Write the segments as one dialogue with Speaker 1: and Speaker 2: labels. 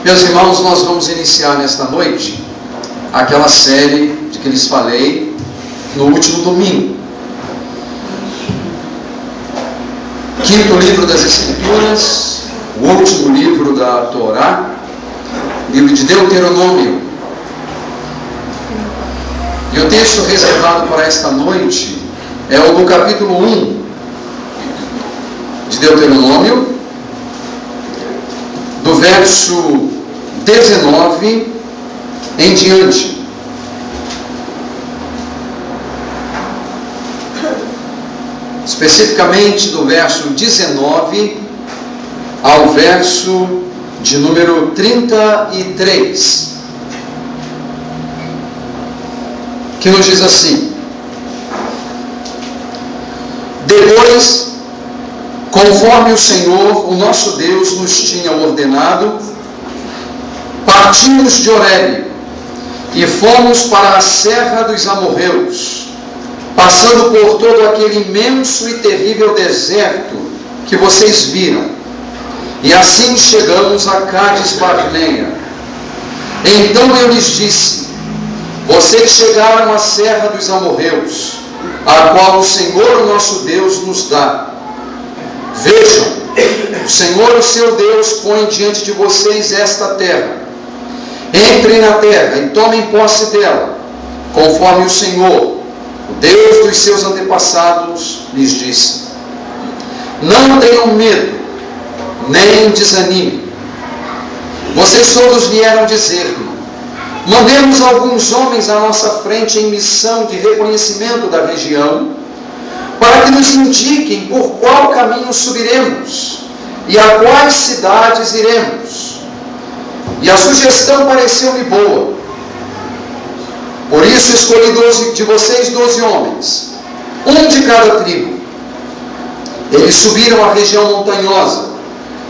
Speaker 1: Meus irmãos, nós vamos iniciar nesta noite aquela série de que lhes falei no último domingo. Quinto livro das Escrituras, o último livro da Torá, livro de Deuteronômio. E o texto reservado para esta noite é o do capítulo 1 de Deuteronômio, do verso 19 em diante. Especificamente do verso 19 ao verso de número 33, que nos diz assim: depois, conforme o Senhor, o nosso Deus, nos tinha ordenado, partimos de Horebe e fomos para a serra dos amorreus, passando por todo aquele imenso e terrível deserto que vocês viram, e assim chegamos a Cádiz Barneia. Então eu lhes disse: vocês chegaram à serra dos amorreus, a qual o Senhor, o nosso Deus, nos dá. Vejam, o Senhor, o seu Deus, põe diante de vocês esta terra. Entrem na terra e tomem posse dela, conforme o Senhor, o Deus dos seus antepassados, lhes disse. Não tenham medo, nem desanimem. Vocês todos vieram dizer-me: mandemos alguns homens à nossa frente em missão de reconhecimento da região, para que nos indiquem por qual caminho subiremos e a quais cidades iremos. E a sugestão pareceu-me boa. Por isso escolhi de vocês 12 homens, um de cada tribo. Eles subiram a região montanhosa,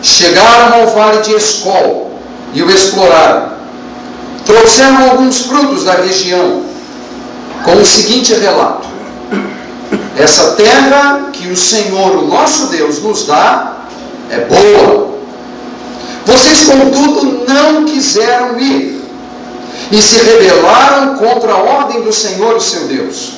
Speaker 1: chegaram ao vale de Escol e o exploraram. Trouxeram alguns frutos da região, com o seguinte relato: essa terra que o Senhor, o nosso Deus, nos dá é boa. Vocês, contudo, não quiseram ir e se rebelaram contra a ordem do Senhor, o seu Deus.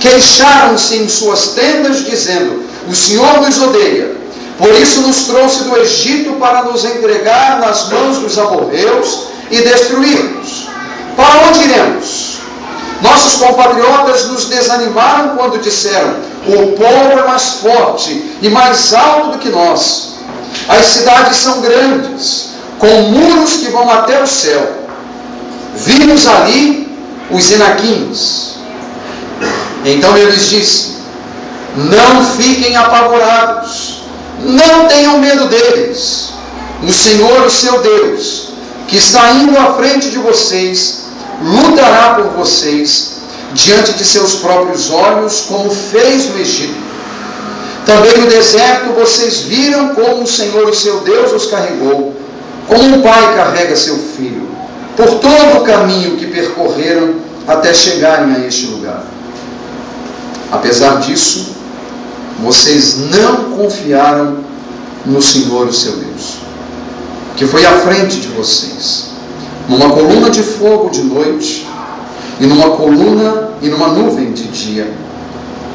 Speaker 1: Queixaram-se em suas tendas, dizendo: o Senhor nos odeia, por isso nos trouxe do Egito para nos entregar nas mãos dos amorreus e destruí-los. Para onde iremos? Nossos compatriotas nos desanimaram quando disseram: o povo é mais forte e mais alto do que nós. As cidades são grandes, com muros que vão até o céu. Vimos ali os Enaquins. Então eu lhes disse: não fiquem apavorados, não tenham medo deles. O Senhor, o seu Deus, que está indo à frente de vocês, lutará por vocês diante de seus próprios olhos, como fez no Egito. Também no deserto vocês viram como o Senhor, o seu Deus, os carregou, como um pai carrega seu filho, por todo o caminho que percorreram até chegarem a este lugar. Apesar disso, vocês não confiaram no Senhor, o seu Deus, que foi à frente de vocês, numa coluna de fogo de noite, e numa coluna e numa nuvem de dia,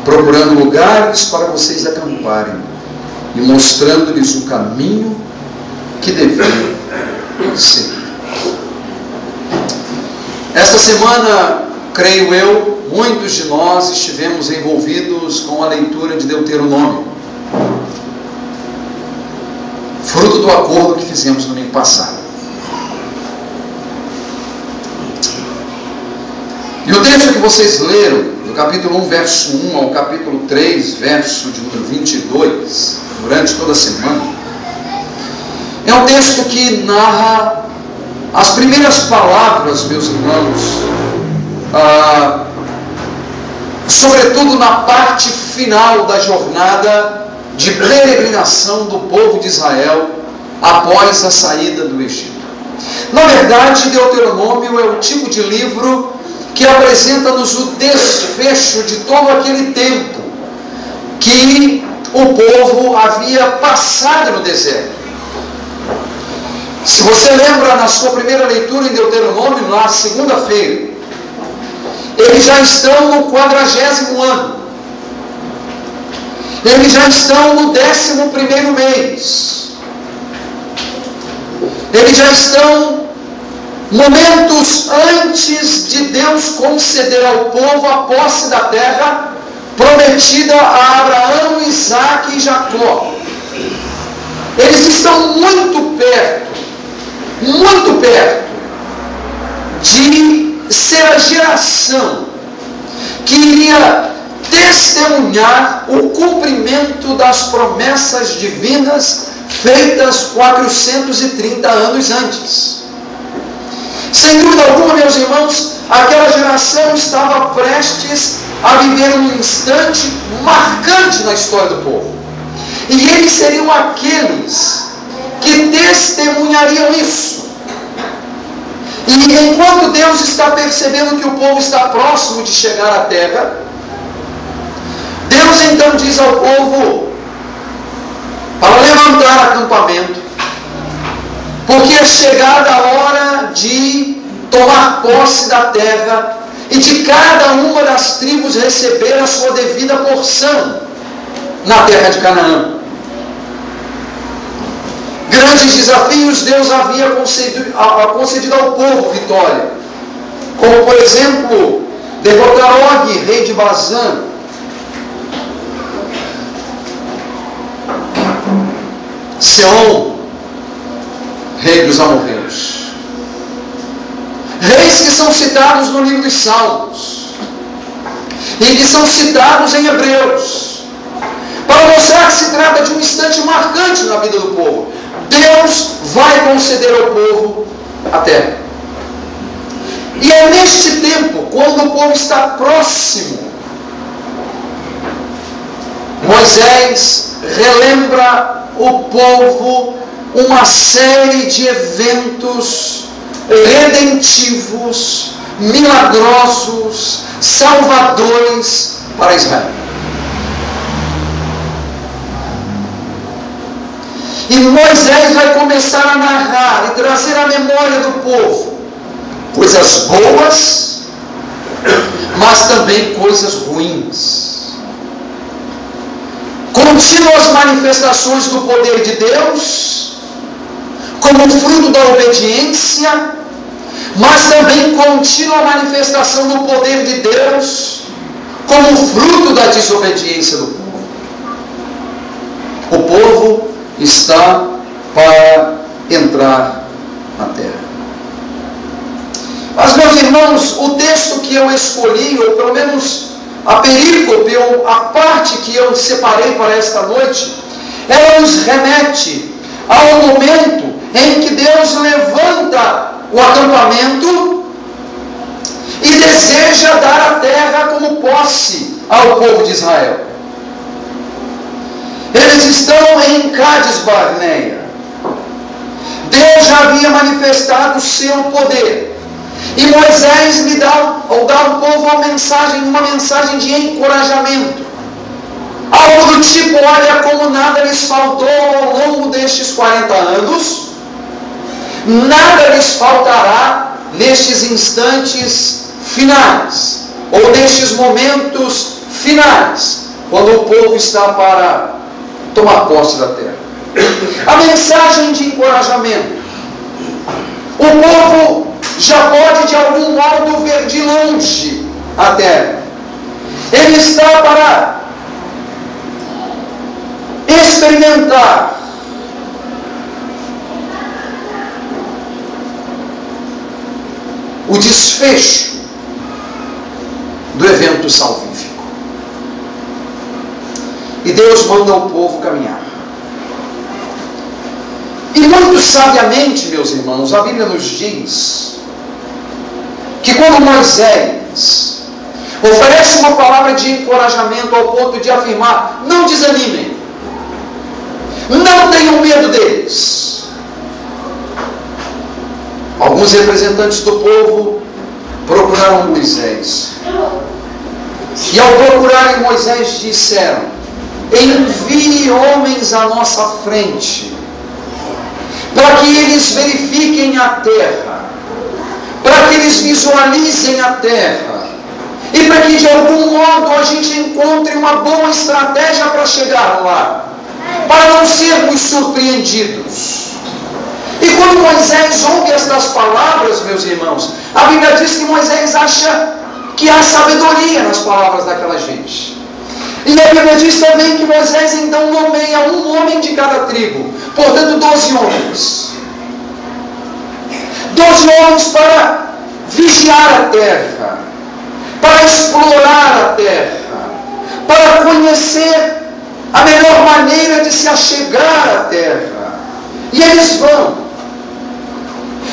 Speaker 1: procurando lugares para vocês acamparem, e mostrando-lhes o caminho que deviam seguir. Esta semana, creio eu, muitos de nós estivemos envolvidos com a leitura de Deuteronômio, fruto do acordo que fizemos no domingo passado. E o texto que vocês leram, do capítulo 1, verso 1 ao capítulo 3, verso de número 22, durante toda a semana, é um texto que narra as primeiras palavras, meus irmãos, sobretudo na parte final da jornada de peregrinação do povo de Israel após a saída do Egito. Na verdade, Deuteronômio é o tipo de livro que apresenta-nos o desfecho de todo aquele tempo que o povo havia passado no deserto. Se você lembra na sua primeira leitura em Deuteronômio, na segunda-feira, eles já estão no 40º ano. Eles já estão no 11º mês. Eles já estão momentos antes de Deus conceder ao povo a posse da terra prometida a Abraão, Isaque e Jacó. Eles estão muito perto de ser a geração que iria testemunhar o cumprimento das promessas divinas feitas 430 anos antes. Sem dúvida alguma, meus irmãos, aquela geração estava prestes a viver um instante marcante na história do povo. E eles seriam aqueles que testemunhariam isso. E enquanto Deus está percebendo que o povo está próximo de chegar à terra, Deus então diz ao povo para levantar acampamento, porque é chegada a hora de tomar posse da terra e de cada uma das tribos receber a sua devida porção na terra de Canaã. Grandes desafios Deus havia concedido ao povo vitória, como por exemplo, derrotar Og, rei de Bazã, Seom, rei dos amorreus. Reis que são citados no livro dos Salmos e que são citados em Hebreus, para mostrar que se trata de um instante marcante na vida do povo. Deus vai conceder ao povo a terra. E é neste tempo, quando o povo está próximo, Moisés relembra o povo uma série de eventos redentivos, milagrosos, salvadores para Israel. E Moisés vai começar a narrar e trazer à memória do povo coisas boas, mas também coisas ruins. Contínuas manifestações do poder de Deus, como fruto da obediência, mas também contínua manifestação do poder de Deus, como fruto da desobediência do povo. O povo está para entrar na terra. Mas, meus irmãos, o texto que eu escolhi, ou pelo menos a perícope, ou a parte que eu separei para esta noite, ela nos remete ao momento em que Deus levanta o acampamento e deseja dar a terra como posse ao povo de Israel. Eles estão em Cádiz Barneia. Deus já havia manifestado o seu poder. E Moisés lhe dá ao povo uma mensagem de encorajamento. Algo do tipo: olha, como nada lhes faltou ao longo destes 40 anos, nada lhes faltará nestes instantes finais, ou nestes momentos finais, quando o povo está para tomar posse da terra. A mensagem de encorajamento. O povo já pode de algum modo ver de longe a terra. Ele está para experimentar o desfecho do evento salvífico. E Deus manda o povo caminhar. E muito sabiamente, meus irmãos, a Bíblia nos diz que quando Moisés oferece uma palavra de encorajamento ao ponto de afirmar: não desanimem, não tenham medo deles. Alguns representantes do povo procuraram Moisés. E ao procurarem Moisés, disseram: envie homens à nossa frente, para que eles verifiquem a terra, para que eles visualizem a terra, e para que de algum modo a gente encontre uma boa estratégia para chegar lá, para não sermos surpreendidos. E quando Moisés ouve estas palavras, meus irmãos, a Bíblia diz que Moisés acha que há sabedoria nas palavras daquela gente. E a Bíblia diz também que Moisés então nomeia um homem de cada tribo, portanto 12 homens. 12 homens para vigiar a terra, para explorar a terra, para conhecer a melhor maneira de se achegar à terra. E eles vão.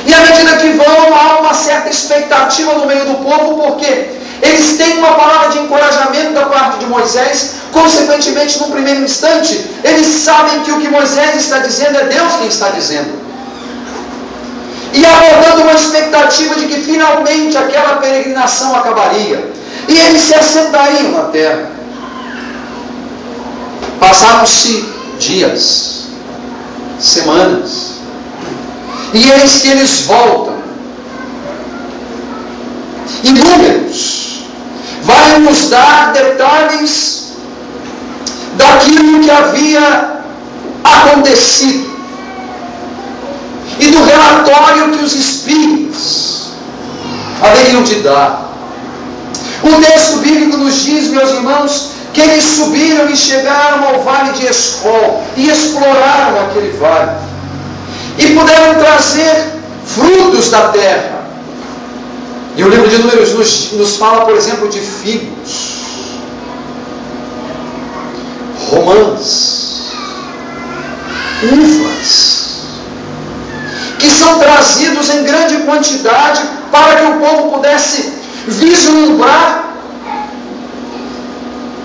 Speaker 1: E à medida que vão, há uma certa expectativa no meio do povo, porque eles têm uma palavra de encorajamento da parte de Moisés. Consequentemente, no primeiro instante, eles sabem que o que Moisés está dizendo é Deus quem está dizendo. E abordando uma expectativa de que finalmente aquela peregrinação acabaria, e eles se assentariam na terra. Passaram-se dias, semanas, e eis que eles voltam. E Números vai nos dar detalhes daquilo que havia acontecido e do relatório que os espíritos haveriam de dar. O texto bíblico nos diz, meus irmãos, que eles subiram e chegaram ao vale de Escol e exploraram aquele vale e puderam trazer frutos da terra. E o livro de Números nos fala, por exemplo, de figos, romãs, uvas, que são trazidos em grande quantidade para que o povo pudesse vislumbrar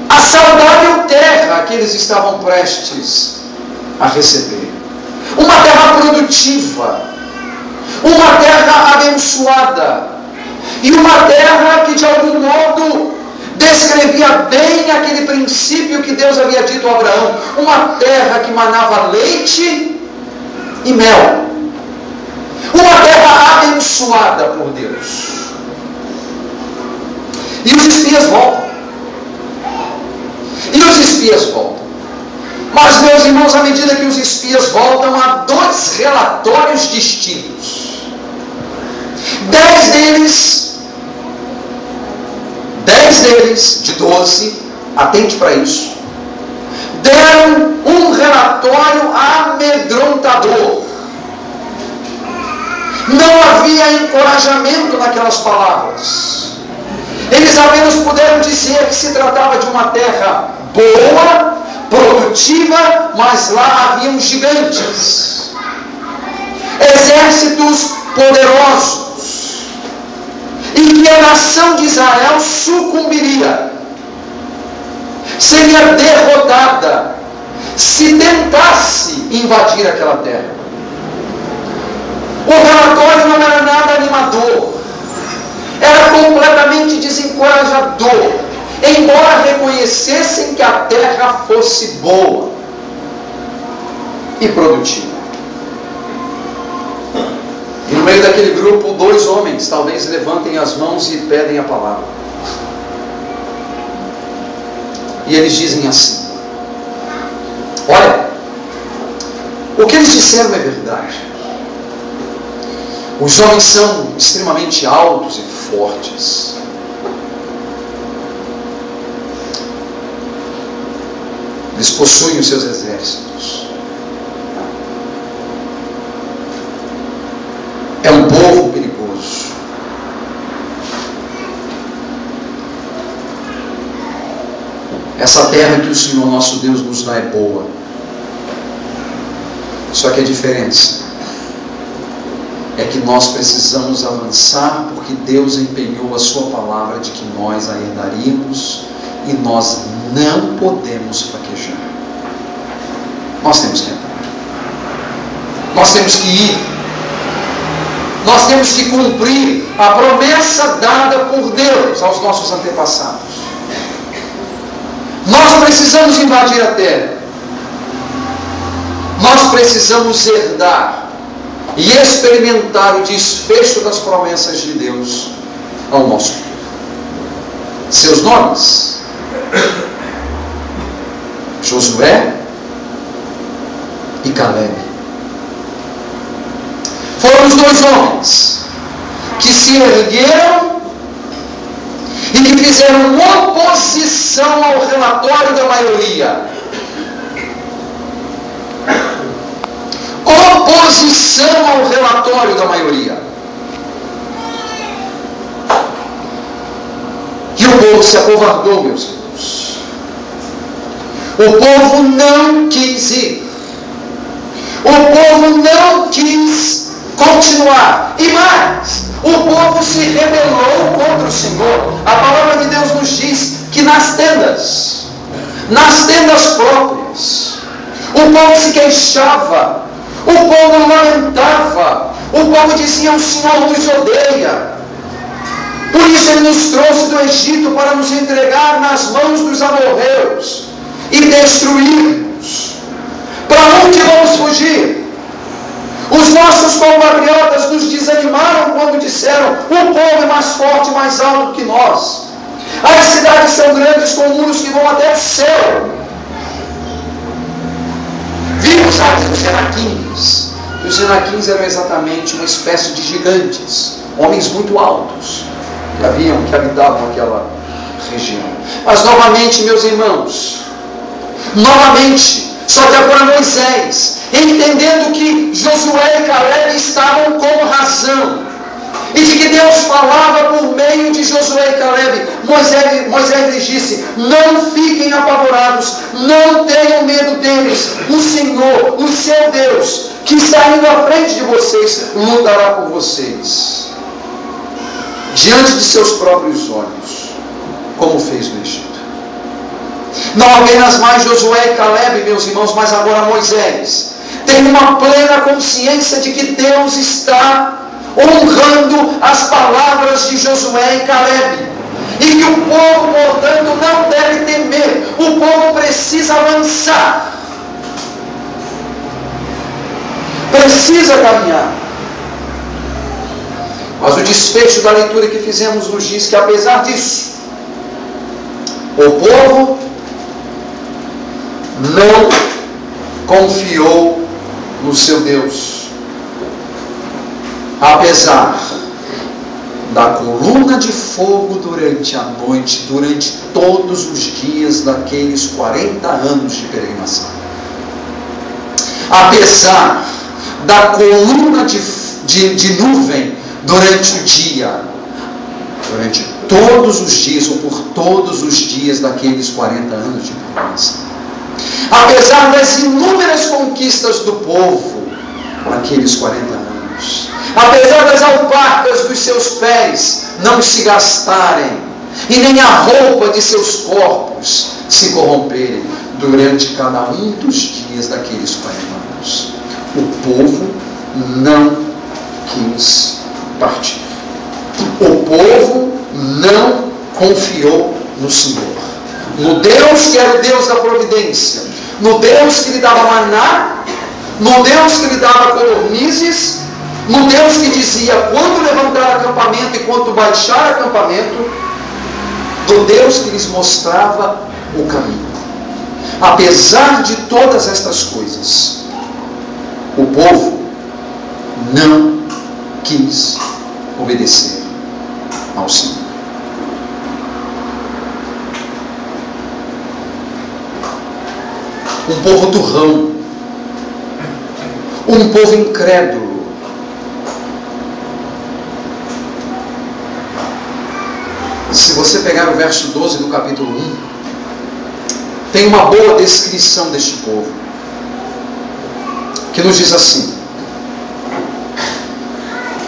Speaker 1: a saudável terra que eles estavam prestes a receber. Uma terra produtiva, uma terra abençoada, e uma terra que de algum modo descrevia bem aquele princípio que Deus havia dito a Abraão, uma terra que manava leite e mel, uma terra abençoada por Deus. E os espias voltam. Mas, meus irmãos, à medida que os espias voltam, há 2 relatórios distintos. 10 deles, de 12, atente para isso, deram um relatório amedrontador. Não havia encorajamento naquelas palavras. Eles apenas puderam dizer que se tratava de uma terra boa, produtiva, mas lá haviam gigantes, exércitos poderosos, e que a nação de Israel sucumbiria, seria derrotada se tentasse invadir aquela terra. O relatório não era nada animador, era completamente desencorajador, embora reconhecessem que a terra fosse boa e produtiva. E no meio daquele grupo, 2 homens talvez levantem as mãos e pedem a palavra. E eles dizem assim: olha, o que eles disseram é verdade. Os homens são extremamente altos e fortes. Eles possuem os seus exércitos. É um povo perigoso. Essa terra que o Senhor nosso Deus nos dá é boa. Só que a diferença é que nós precisamos avançar, porque Deus empenhou a sua palavra de que nós a herdaríamos, e nós não podemos fraquejar. Nós temos que entrar. Nós temos que ir. Nós temos que cumprir a promessa dada por Deus aos nossos antepassados. Nós precisamos invadir a terra. Nós precisamos herdar e experimentar o desfecho das promessas de Deus ao nosso povo. Seus nomes: Josué e Caleb. Foram os dois homens que se ergueram e que fizeram oposição ao relatório da maioria. Oposição ao relatório da maioria. E o povo se acovardou, meus irmãos. O povo não quis ir. O povo não quis continuar. E mais, o povo se rebelou contra o Senhor. A palavra de Deus nos diz que nas tendas próprias, o povo se queixava, o povo lamentava, o povo dizia: o Senhor nos odeia. Por isso Ele nos trouxe do Egito para nos entregar nas mãos dos amorreus e destruir-nos. Para onde vamos fugir? Os nossos compatriotas nos desanimaram quando disseram: o povo é mais forte, mais alto que nós. As cidades são grandes, com muros que vão até o céu. Vimos aqui os Enaquins. E os Enaquins eram exatamente uma espécie de gigantes, homens muito altos, que habitavam aquela região. Mas novamente, meus irmãos, só que agora Moisés, entendendo que Josué e Caleb estavam com razão, e de que Deus falava por meio de Josué e Caleb, Moisés lhes disse: não fiquem apavorados, não tenham medo deles. O Senhor, o seu Deus, que está indo à frente de vocês, lutará por vocês, diante de seus próprios olhos, como fez no Egito. Não apenas mais Josué e Caleb, meus irmãos, mas agora Moisés tem uma plena consciência de que Deus está honrando as palavras de Josué e Caleb, e que o povo, portanto, não deve temer. O povo precisa avançar, precisa caminhar. Mas o desfecho da leitura que fizemos nos diz que, apesar disso, o povo não confiou no seu Deus. Apesar da coluna de fogo durante a noite, durante todos os dias daqueles 40 anos de peregrinação. Apesar da coluna de nuvem durante o dia, durante todos os dias, ou por todos os dias daqueles 40 anos de peregrinação. Apesar das inúmeras conquistas do povo naqueles 40 anos, apesar das alparcas dos seus pés não se gastarem, e nem a roupa de seus corpos se corromperem durante cada um dos dias daqueles 40 anos, o povo não quis partir. O povo não confiou no Senhor, no Deus que era o Deus da providência, no Deus que lhe dava maná, no Deus que lhe dava codornizes, no Deus que dizia quando levantar acampamento e quando baixar acampamento, do Deus que lhes mostrava o caminho. Apesar de todas estas coisas, o povo não quis obedecer ao Senhor. Um povo turrão, um povo incrédulo, se você pegar o verso 12 do capítulo 1, tem uma boa descrição deste povo, que nos diz assim: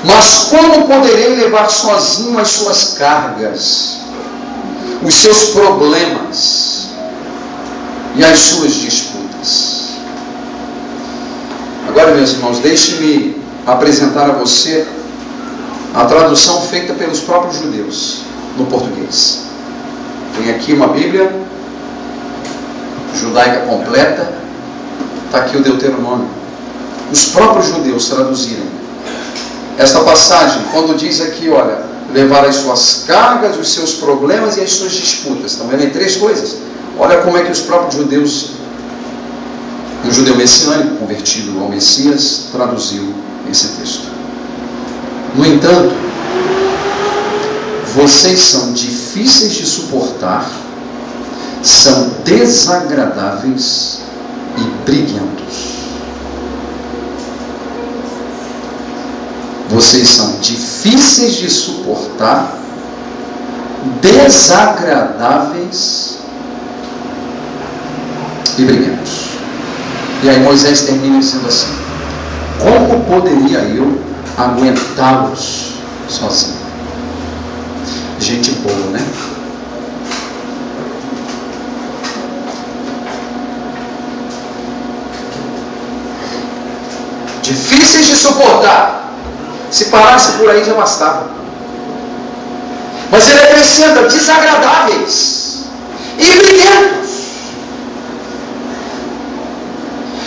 Speaker 1: mas como poderei levar sozinho as suas cargas, os seus problemas e as suas disputas? Agora, meus irmãos, deixe-me apresentar a você a tradução feita pelos próprios judeus no português. Tem aqui uma Bíblia judaica completa, está aqui o Deuteronômio. Os próprios judeus traduziram esta passagem, quando diz aqui, olha, levar as suas cargas, os seus problemas e as suas disputas. Estão vendo em 3 coisas? Olha como é que os próprios judeus, o judeu messiânico, convertido ao Messias, traduziu esse texto. No entanto, vocês são difíceis de suportar, são desagradáveis e briguentos. Vocês são difíceis de suportar, desagradáveis e briguentos. E aí Moisés termina dizendo assim: como poderia eu aguentá-los sozinho? Gente boa, né? Difíceis de suportar. Se parasse por aí já bastava. Mas ele acrescenta: desagradáveis e briguentos.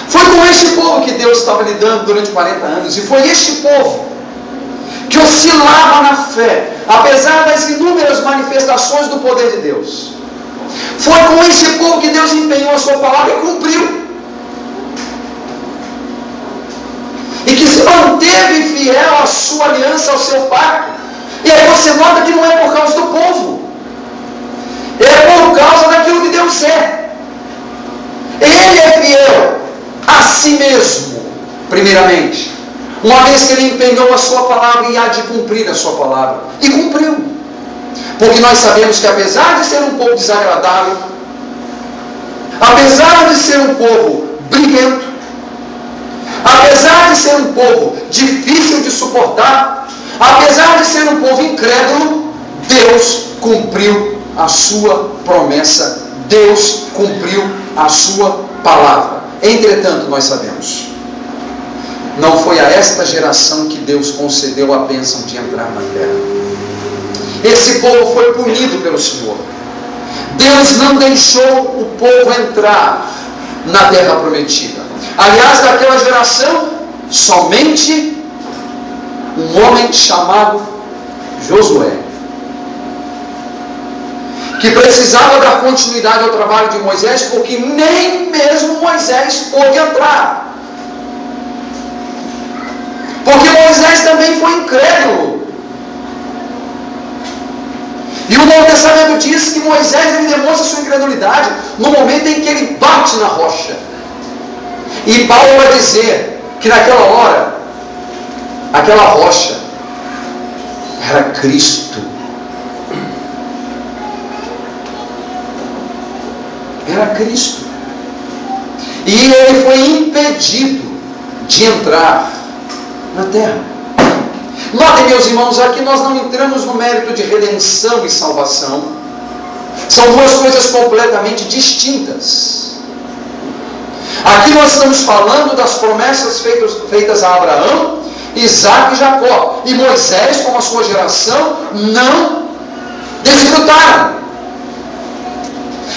Speaker 1: Foi com este povo que Deus estava lidando durante 40 anos. E foi este povo que oscilava na fé, apesar das inúmeras manifestações do poder de Deus. Foi com este povo que Deus empenhou a sua palavra e cumpriu. E que se manteve fiel à sua aliança, ao seu pacto. E aí você nota que não é por causa do povo, é por causa daquilo que Deus é. Ele é fiel a si mesmo, primeiramente, uma vez que ele empenhou a sua palavra e há de cumprir a sua palavra. E cumpriu. Porque nós sabemos que apesar de ser um povo desagradável, apesar de ser um povo briguento, apesar de ser um povo difícil de suportar, apesar de ser um povo incrédulo, Deus cumpriu a sua promessa, Deus cumpriu a sua palavra. Entretanto, nós sabemos, não foi a esta geração que Deus concedeu a bênção de entrar na terra. Esse povo foi punido pelo Senhor. Deus não deixou o povo entrar na terra prometida. Aliás, daquela geração, somente um homem chamado Josué, que precisava dar continuidade ao trabalho de Moisés, porque nem mesmo Moisés pôde entrar. Porque Moisés também foi incrédulo. E o Novo Testamento diz que Moisés ele demonstra sua incredulidade no momento em que ele bate na rocha. E Paulo vai dizer que naquela hora, aquela rocha era Cristo. Era Cristo. E ele foi impedido de entrar na terra. Notem, meus irmãos, aqui nós não entramos no mérito de redenção e salvação. São duas coisas completamente distintas. Aqui nós estamos falando das promessas feitas a Abraão, Isaac e Jacó. E Moisés, como a sua geração, não desfrutaram.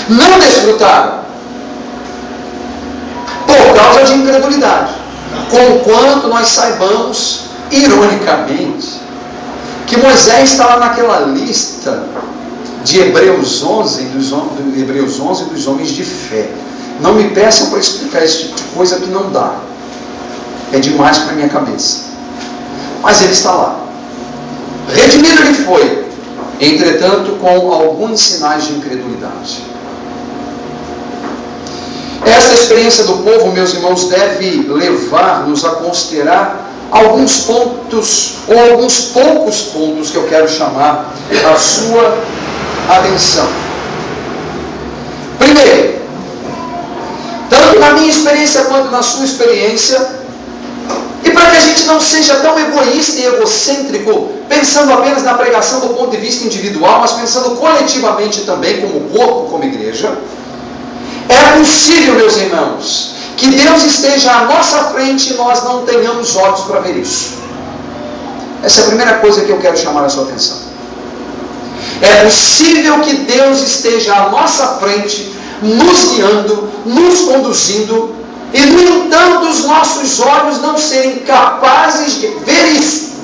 Speaker 1: Não desfrutaram. Por causa de incredulidade. Conquanto nós saibamos, ironicamente, que Moisés estava naquela lista de Hebreus 11 dos homens de fé. Não me peçam para explicar esse tipo de coisa que não dá. É demais para a minha cabeça. Mas ele está lá. Redimido ele foi, entretanto com alguns sinais de incredulidade. Esta experiência do povo, meus irmãos, deve levar-nos a considerar alguns pontos, ou alguns poucos pontos que eu quero chamar a sua atenção. Primeiro, tanto na minha experiência quanto na sua experiência, e para que a gente não seja tão egoísta e egocêntrico, pensando apenas na pregação do ponto de vista individual, mas pensando coletivamente também, como corpo, como igreja, é possível, meus irmãos, que Deus esteja à nossa frente e nós não tenhamos olhos para ver isso. Essa é a primeira coisa que eu quero chamar a sua atenção. É possível que Deus esteja à nossa frente, nos guiando, nos conduzindo, e no entanto os nossos olhos não serem capazes de ver isso.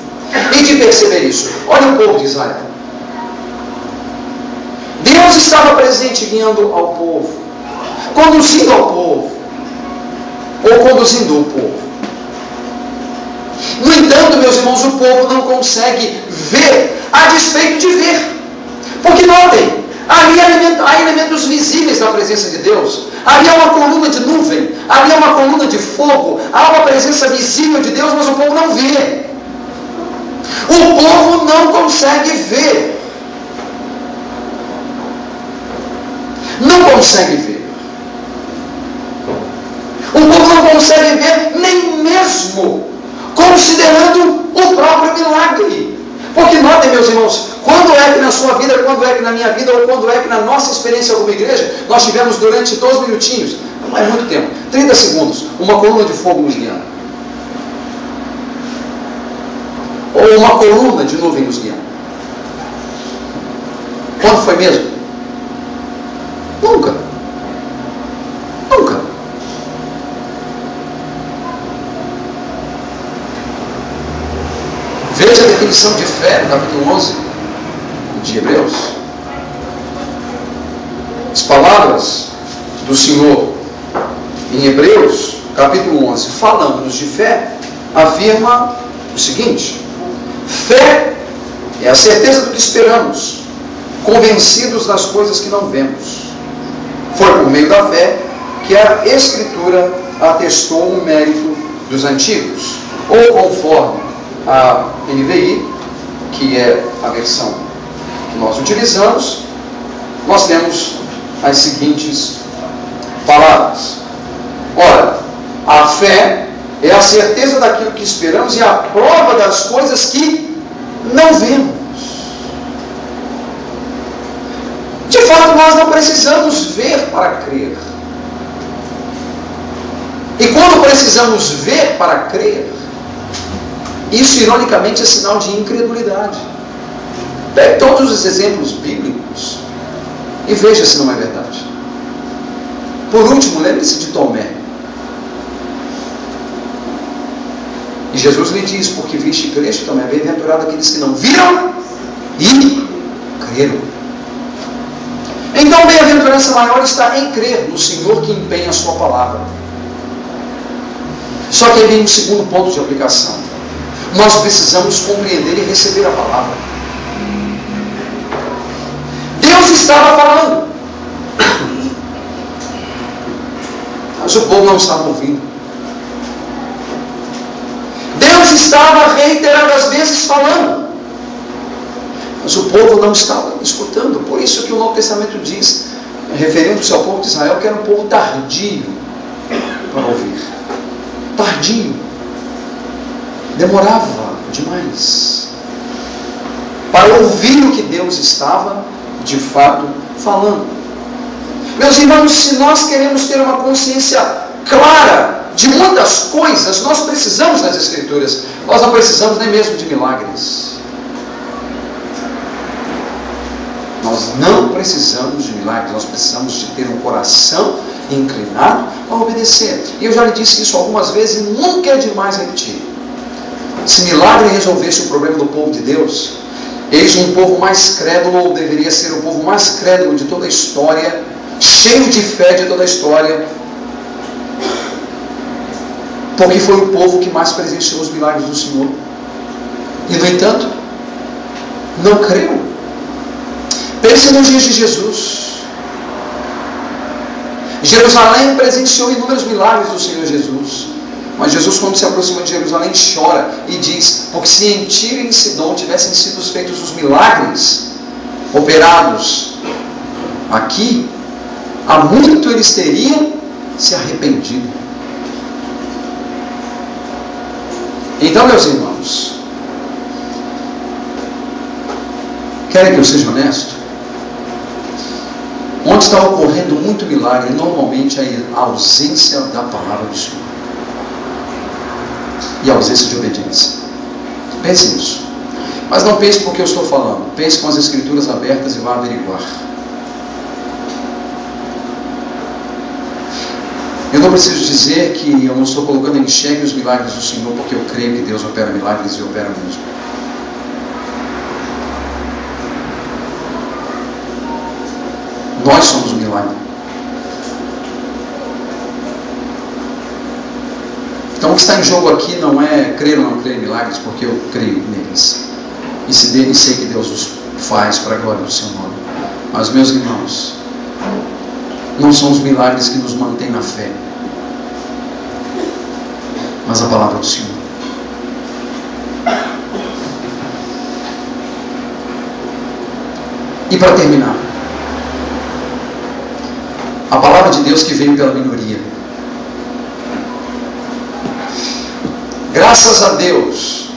Speaker 1: e de perceber isso. Olha o povo de Israel. Deus estava presente guiando ao povo, conduzindo ao povo, ou conduzindo o povo. No entanto, meus irmãos, o povo não consegue ver a despeito de ver. Porque notem, ali há elementos visíveis da presença de Deus. Ali há uma coluna de nuvem, ali há uma coluna de fogo, há uma presença visível de Deus, mas o povo não vê. O povo não consegue ver. Não consegue ver. O povo não consegue ver nem mesmo considerando o próprio milagre. Porque notem, meus irmãos, quando é que na sua vida, quando é que na minha vida, ou quando é que na nossa experiência como igreja, nós tivemos durante 12 minutinhos, não é muito tempo, 30 segundos, uma coluna de fogo nos guiando? Ou uma coluna de nuvem nos guiando? Quando foi mesmo? Nunca. Nunca. Veja a definição de fé no capítulo 11 de Hebreus. As palavras do Senhor em Hebreus, capítulo 11, falando-nos de fé, afirma o seguinte: fé é a certeza do que esperamos, convencidos das coisas que não vemos. Foi por meio da fé que a Escritura atestou o mérito dos antigos. Ou conforme a NVI, que é a versão que nós utilizamos, nós temos as seguintes palavras. Ora, a fé é a certeza daquilo que esperamos e a prova das coisas que não vemos. De fato, nós não precisamos ver para crer. E quando precisamos ver para crer, isso ironicamente é sinal de incredulidade. Pegue todos os exemplos bíblicos e veja se não é verdade. Por último, lembre-se de Tomé. E Jesus lhe diz: porque viste e creste, Tomé, bem-aventurado aqueles que não viram e creram. Então, a bem-aventurança maior está em crer no Senhor que empenha a sua palavra. Só que aí vem um segundo ponto de aplicação. Nós precisamos compreender e receber a palavra. Deus estava falando, mas o povo não estava ouvindo. Deus estava reiteradas vezes falando, mas o povo não estava escutando. Por isso que o Novo Testamento diz, referindo-se ao povo de Israel, que era um povo tardio para ouvir. Tardio. Demorava demais para ouvir o que Deus estava de fato falando. Meus irmãos, se nós queremos ter uma consciência clara de muitas coisas, nós precisamos das Escrituras. Nós não precisamos nem mesmo de milagres. Nós não precisamos de milagres, nós precisamos de ter um coração inclinado a obedecer. E eu já lhe disse isso algumas vezes e nunca é demais repetir. Se milagre resolvesse o problema do povo de Deus, eis um povo mais crédulo, ou deveria ser o povo mais crédulo de toda a história, cheio de fé de toda a história, porque foi o povo que mais presenciou os milagres do Senhor. E no entanto, não creu. Pense nos dias de Jesus. Jerusalém presenciou inúmeros milagres do Senhor Jesus. Mas Jesus, quando se aproxima de Jerusalém, chora e diz: porque se em Tiro e em Sidom tivessem sido feitos os milagres operados aqui, há muito eles teriam se arrependido. Então, meus irmãos, querem que eu seja honesto? Onde está ocorrendo muito milagre, normalmente é a ausência da palavra do Senhor e a ausência de obediência. Pense nisso. Mas não pense porque eu estou falando. Pense com as Escrituras abertas e vá averiguar. Eu não preciso dizer que eu não estou colocando em xeque os milagres do Senhor, porque eu creio que Deus opera milagres e opera mesmo. Então o que está em jogo aqui não é crer ou não crer em milagres, porque eu creio neles. E sei que Deus os faz para a glória do seu nome. Mas, meus irmãos, não são os milagres que nos mantêm na fé, mas a palavra do Senhor. E para terminar, a palavra de Deus que veio pela minoria. Graças a Deus,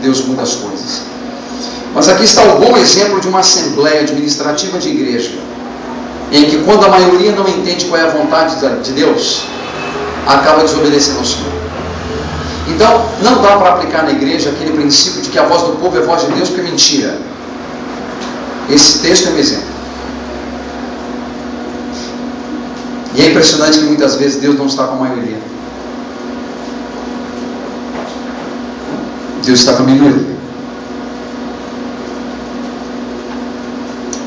Speaker 1: Deus muda as coisas. Mas aqui está o bom exemplo de uma assembleia administrativa de igreja, em que quando a maioria não entende qual é a vontade de Deus, acaba desobedecendo ao Senhor. Então, não dá para aplicar na igreja aquele princípio de que a voz do povo é a voz de Deus, porque é mentira. Esse texto é um exemplo. E é impressionante que muitas vezes Deus não está com a maioria. Deus está com a minoria.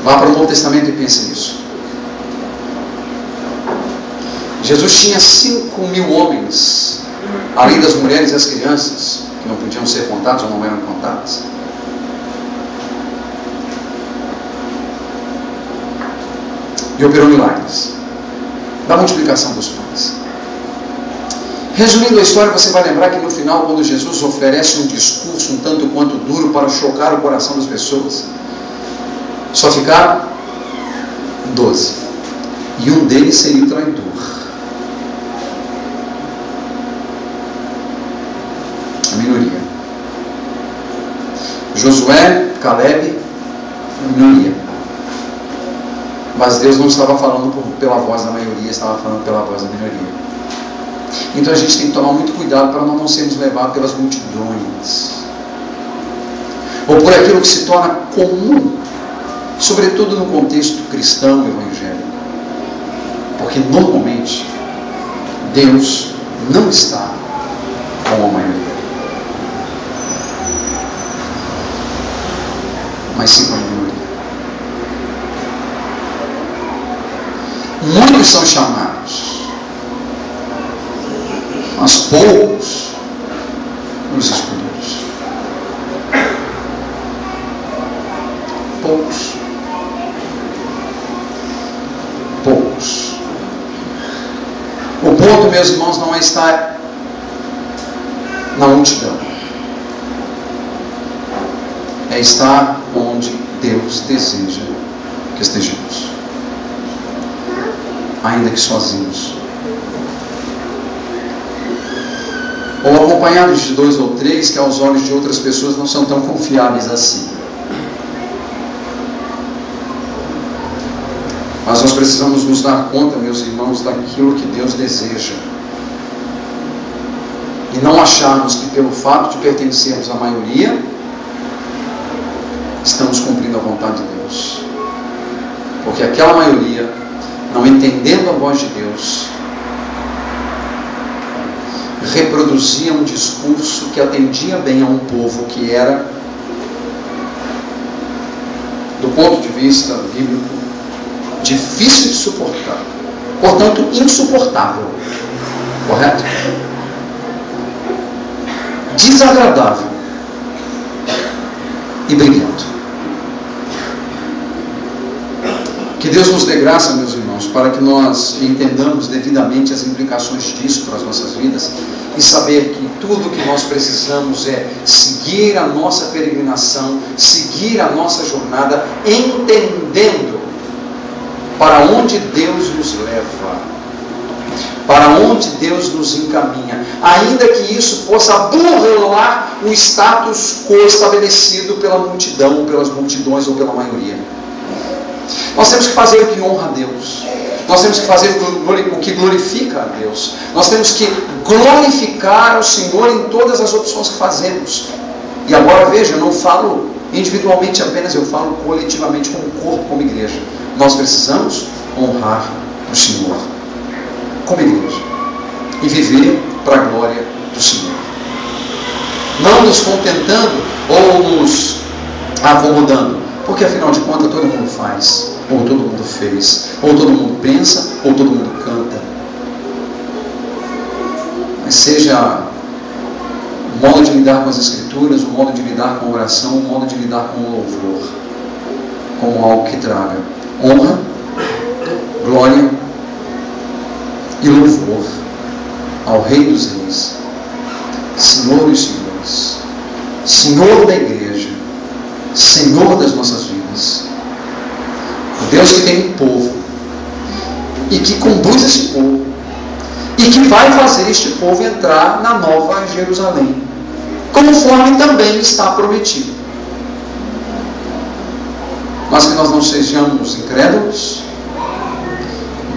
Speaker 1: Vá para o Novo Testamento e pense nisso. Jesus tinha 5.000 homens, além das mulheres e as crianças, que não podiam ser contados ou não eram contadas. E operou milagres da multiplicação dos pães. Resumindo a história, você vai lembrar que no final, quando Jesus oferece um discurso um tanto quanto duro para chocar o coração das pessoas, só ficaram 12. E um deles seria o traidor. A minoria. Josué, Caleb, a minoria. Mas Deus não estava falando pela voz da maioria, estava falando pela voz da minoria. Então a gente tem que tomar muito cuidado para não sermos levados pelas multidões, ou por aquilo que se torna comum, sobretudo no contexto cristão evangélico. Porque normalmente Deus não está com a maioria, mas sim com a minoria. Muitos são chamados, mas poucos os escolhidos. Poucos. O ponto, meus irmãos, não é estar na multidão, é estar onde Deus deseja que estejamos, ainda que sozinhos, ou acompanhados de 2 ou 3, que aos olhos de outras pessoas não são tão confiáveis assim. Mas nós precisamos nos dar conta, meus irmãos, daquilo que Deus deseja, e não acharmos que pelo fato de pertencermos à maioria, estamos cumprindo a vontade de Deus. Porque aquela maioria, não entendendo a voz de Deus, reproduzia um discurso que atendia bem a um povo que era, do ponto de vista bíblico, difícil de suportar, portanto insuportável, correto? Desagradável e briguento. Que Deus nos dê graça, meus irmãos, para que nós entendamos devidamente as implicações disso para as nossas vidas e saber que tudo o que nós precisamos é seguir a nossa peregrinação, seguir a nossa jornada, entendendo para onde Deus nos leva, para onde Deus nos encaminha, ainda que isso possa burlar o status quo estabelecido pela multidão, pelas multidões ou pela maioria. Nós temos que fazer o que honra a Deus, nós temos que fazer o que glorifica a Deus, nós temos que glorificar o Senhor em todas as opções que fazemos. E agora veja, eu não falo individualmente apenas, eu falo coletivamente, como corpo, como igreja. Nós precisamos honrar o Senhor como igreja e viver para a glória do Senhor, não nos contentando ou nos acomodando, porque afinal de contas todo mundo faz, ou todo mundo fez, ou todo mundo pensa, ou todo mundo canta. seja o modo de lidar com as Escrituras, o modo de lidar com a oração, o modo de lidar com o louvor, como algo que traga honra, glória e louvor ao Rei dos Reis, Senhor dos Senhores, Senhor da igreja, Senhor das nossas vidas, o Deus que tem um povo e que conduz esse povo e que vai fazer este povo entrar na nova Jerusalém, conforme também está prometido. Mas que nós não sejamos incrédulos,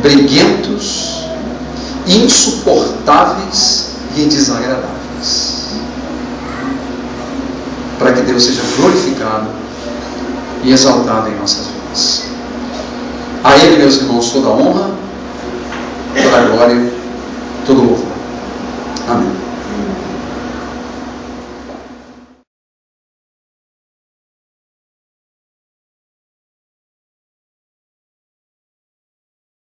Speaker 1: briguentos, insuportáveis e desagradáveis, para que Deus seja glorificado e exaltado em nossas vidas. A Ele, meus irmãos, toda a honra, toda a glória, todo o louvor. Amém.